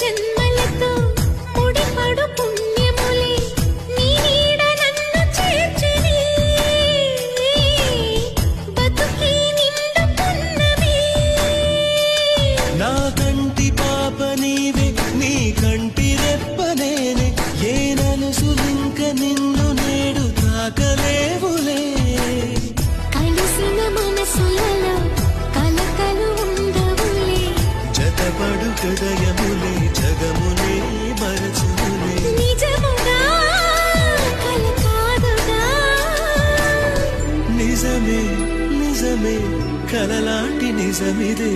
జన్మలతో ముడిపడు పుణ్యములే నీ నీడ నన్ను చేర్చెనే బతుకి నిండు పున్నమే నా కంటి పాప నీవే నీ కంటి రెప్ప నేనే ఏ నలుసులింక నిన్ను నేడు తాకలేవులే కలిసిన మనసులలో కలకలు ఉండవులే జతపడు హృదయములే జగమునే మరచులే నిజముగా కల కాదుగా నిజమే నిజమే కలలాంటి నిజమిదే